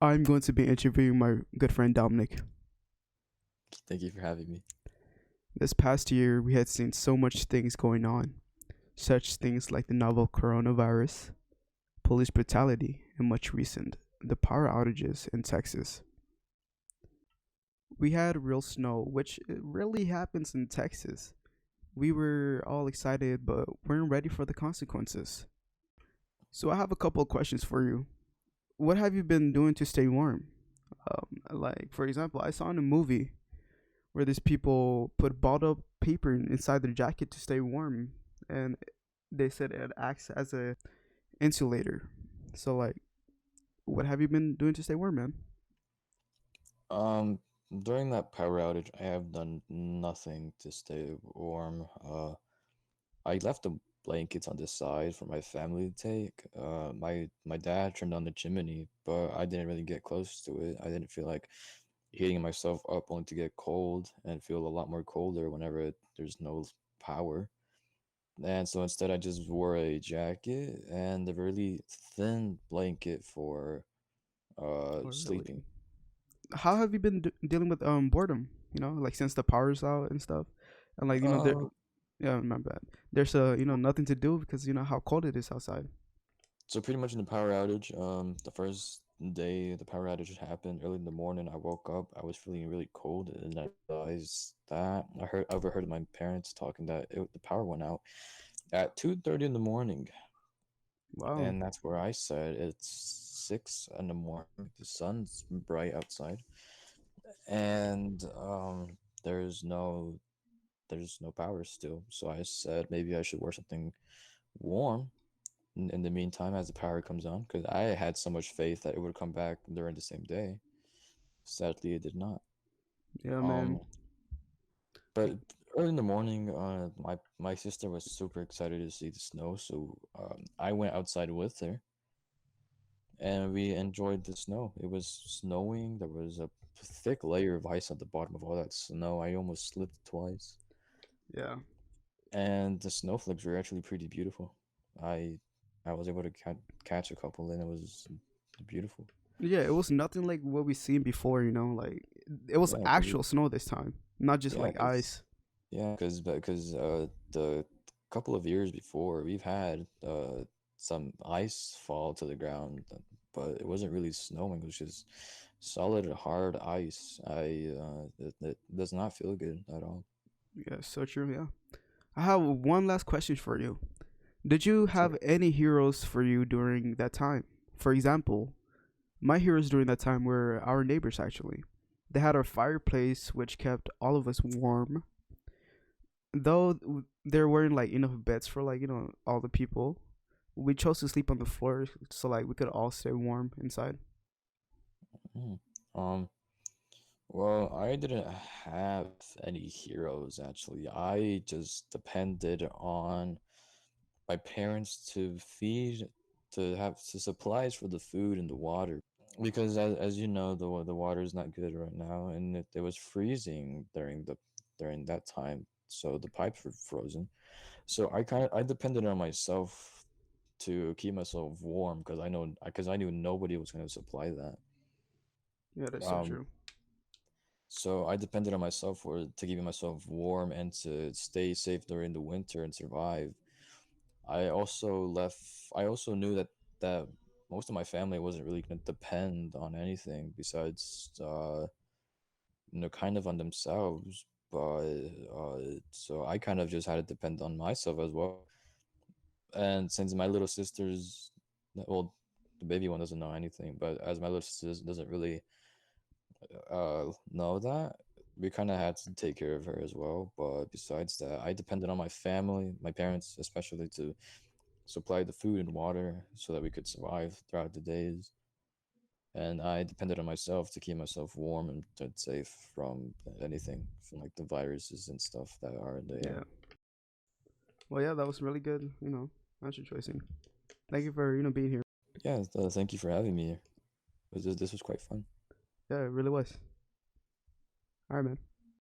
I'm going to be interviewing my good friend Dominic. Thank you for having me. This past year, we had seen so much things going on, such things like the novel coronavirus, police brutality, and much recent, the power outages in Texas. We had real snow, which it rarely happens in Texas. We were all excited, but weren't ready for the consequences. So I have a couple of questions for you. What have you been doing to stay warm? Like, for example, I saw in a movie where these people put bottled up paper inside their jacket to stay warm, and they said it acts as a insulator. So, like, what have you been doing to stay warm, man? Um, During that power outage, I have done nothing to stay warm. I left the blankets on the side for my family to take. My dad turned on the chimney, but I didn't really get close to it. I didn't feel like heating myself up only to get cold and feel a lot more colder whenever there's no power. And so instead, I just wore a jacket and a really thin blanket for Oh, really? sleeping. How have you been dealing with boredom? Like since the power's out and stuff, and like there. Uh, Yeah, my bad. There's nothing to do because you know how cold it is outside. So pretty much in the power outage, the first day the power outage happened, early in the morning, I woke up. I was feeling really cold, and I realized that I overheard my parents talking that the power went out at 2:30 in the morning, Wow. and that's where I said it's 6 in the morning. The sun's bright outside, and there's no there's no power still. So I said maybe I should wear something warm in the meantime as the power comes on because I had so much faith that it would come back during the same day. Sadly, it did not. Yeah, man. Um, but early in the morning, my sister was super excited to see the snow, so I went outside with her and we enjoyed the snow. It was snowing. There was a thick layer of ice at the bottom of all that snow. I almost slipped twice, Yeah. and the snowflakes were actually pretty beautiful. I I was able to catch a couple, and it was beautiful. Yeah, it was nothing like what we seen before. Like it was Yeah, because actual snow this time, not just yeah, like because ice. yeah, because the couple of years before we've had some ice fall to the ground, but it wasn't really snowing. It was just solid hard ice. It does not feel good at all. Yeah, so true. Yeah. I have one last question for you. Did you Sure. have any heroes for you during that time? For example, my heroes during that time were our neighbors actually. They had a fireplace which kept all of us warm. Though there weren't like enough beds for like, all the people. We chose to sleep on the floor so like we could all stay warm inside. Mm. Um. Well, I didn't have any heroes actually. I just depended on my parents to feed, to have supplies for the food and the water. Because as you know, the water is not good right now, and it was freezing during that time, so the pipes were frozen. So I depended on myself to keep myself warm because I knew nobody was going to supply that. Yeah, that's so Um, true. so I depended on myself for to keep myself warm and to stay safe during the winter and survive. I also left. I also knew that most of my family wasn't really going to depend on anything besides, kind of on themselves. But so I kind of just had to depend on myself as well. And since my little sister's, well, the baby one doesn't know anything, but as my little sister doesn't really know that, we kind of had to take care of her as well. But besides that, I depended on my family, my parents especially, to supply the food and water so that we could survive throughout the days. And I depended on myself to keep myself warm and safe from anything, from like the viruses and stuff that are in the Yeah. air. Well, yeah, that was really good, answer choicing. Thank you for, being here. Yeah, thank you for having me here. This was quite fun. Yeah, it really was. All right, man.